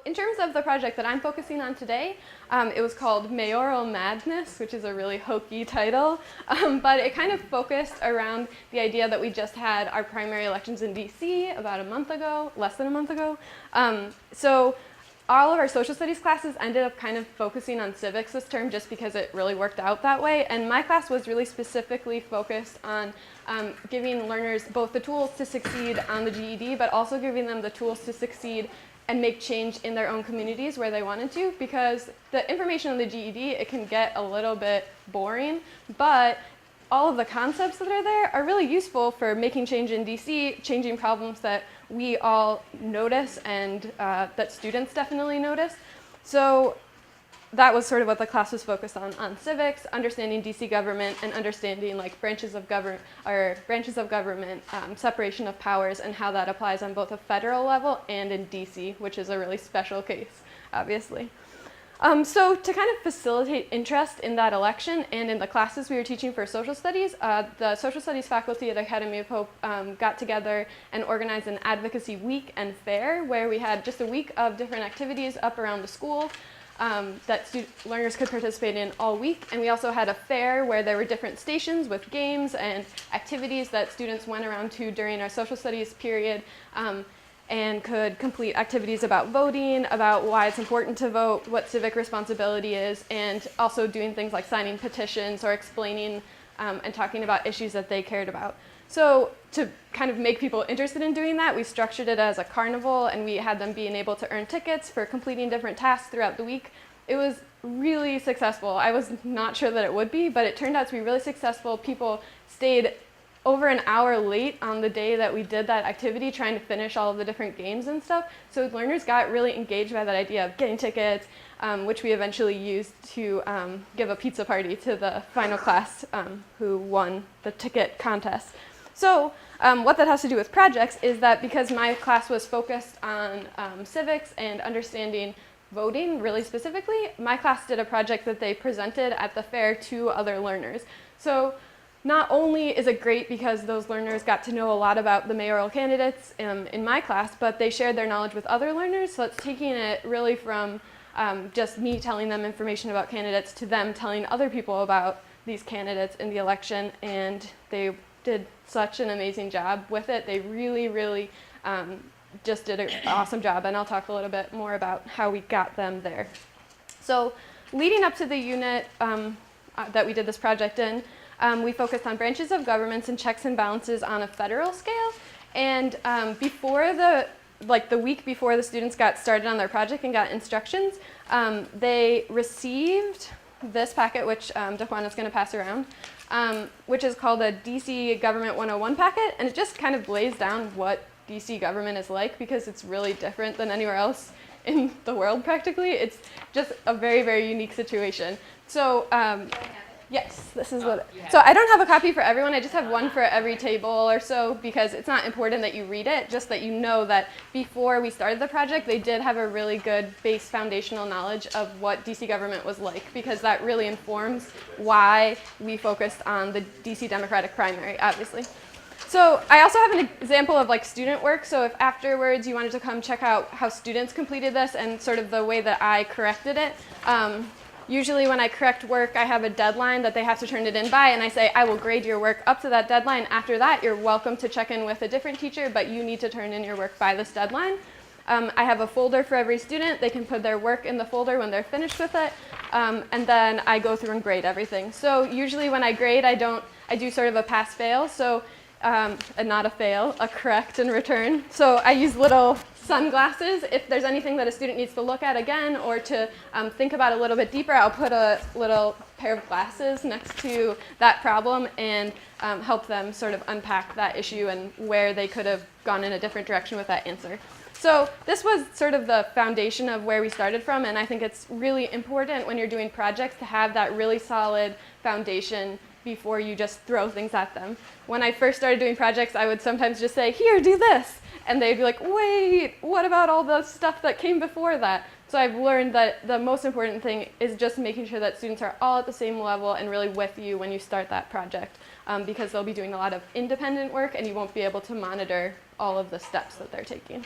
in terms of the project that I'm focusing on today, it was called Mayoral Madness, which is a really hokey title, but it kind of focused around the idea that we just had our primary elections in DC about a month ago, less than a month ago. So all of our social studies classes ended up kind of focusing on civics this term just because it really worked out that way. And my class was really specifically focused on giving learners both the tools to succeed on the GED, but also giving them the tools to succeed and make change in their own communities where they wanted to, because the information on the GED, it can get a little bit boring, but all of the concepts that are there are really useful for making change in DC, changing problems that we all notice and that students definitely notice. So that was sort of what the class was focused on civics, understanding DC government, and understanding like branches of government, separation of powers, and how that applies on both a federal level and in DC, which is a really special case, obviously. So to kind of facilitate interest in that election and in the classes we were teaching for social studies, the social studies faculty at Academy of Hope got together and organized an advocacy week and fair where we had just a week of different activities up around the school that learners could participate in all week. And we also had a fair where there were different stations with games and activities that students went around to during our social studies period. And could complete activities about voting, about why it's important to vote, what civic responsibility is, and also doing things like signing petitions or explaining and talking about issues that they cared about. So to kind of make people interested in doing that, we structured it as a carnival, and we had them being able to earn tickets for completing different tasks throughout the week. It was really successful. I was not sure that it would be, but it turned out to be really successful. People stayed over an hour late on the day that we did that activity, trying to finish all of the different games and stuff. So learners got really engaged by that idea of getting tickets, which we eventually used to give a pizza party to the final class who won the ticket contest. So what that has to do with projects is that because my class was focused on civics and understanding voting really specifically, my class did a project that they presented at the fair to other learners. So not only is it great because those learners got to know a lot about the mayoral candidates in my class, but they shared their knowledge with other learners. So it's taking it really from just me telling them information about candidates to them telling other people about these candidates in the election. And they did such an amazing job with it. They really, really just did an awesome job. And I'll talk a little bit more about how we got them there. So leading up to the unit that we did this project in, we focused on branches of governments and checks and balances on a federal scale. And before the week before the students got started on their project and got instructions, they received this packet, which Daquana's going to pass around, which is called a DC Government 101 packet. And it just kind of lays down what DC government is like, because it's really different than anywhere else in the world practically. It's just a very, very unique situation. So yes, this is what. So I don't have a copy for everyone. I just have one for every table or so, because it's not important that you read it, just that you know that before we started the project, they did have a really good base foundational knowledge of what DC government was like, because that really informs why we focused on the DC Democratic primary, obviously. So I also have an example of like student work. So if afterwards you wanted to come check out how students completed this and sort of the way that I corrected it, usually when I correct work, I have a deadline that they have to turn it in by, and I say, I will grade your work up to that deadline. After that, you're welcome to check in with a different teacher, but you need to turn in your work by this deadline. I have a folder for every student. They can put their work in the folder when they're finished with it, and then I go through and grade everything. So usually when I grade, I do sort of a pass-fail, so and not a fail, a correct and return. So I use little sunglasses. If there's anything that a student needs to look at again or to think about a little bit deeper, I'll put a little pair of glasses next to that problem and help them sort of unpack that issue and where they could have gone in a different direction with that answer. So this was sort of the foundation of where we started from, and I think it's really important when you're doing projects to have that really solid foundation before you just throw things at them. When I first started doing projects, I would sometimes just say, here, do this. And they'd be like, wait, what about all the stuff that came before that? So I've learned that the most important thing is just making sure that students are all at the same level and really with you when you start that project, because they'll be doing a lot of independent work and you won't be able to monitor all of the steps that they're taking.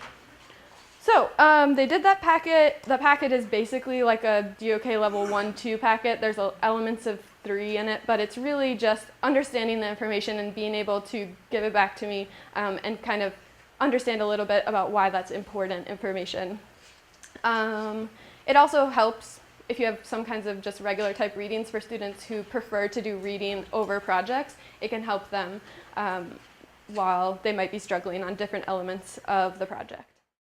So they did that packet. The packet is basically like a DOK level 1-2 packet. There's elements of 3 in it, but it's really just understanding the information and being able to give it back to me and kind of understand a little bit about why that's important information. It also helps if you have some kinds of just regular type readings for students who prefer to do reading over projects. It can help them while they might be struggling on different elements of the project.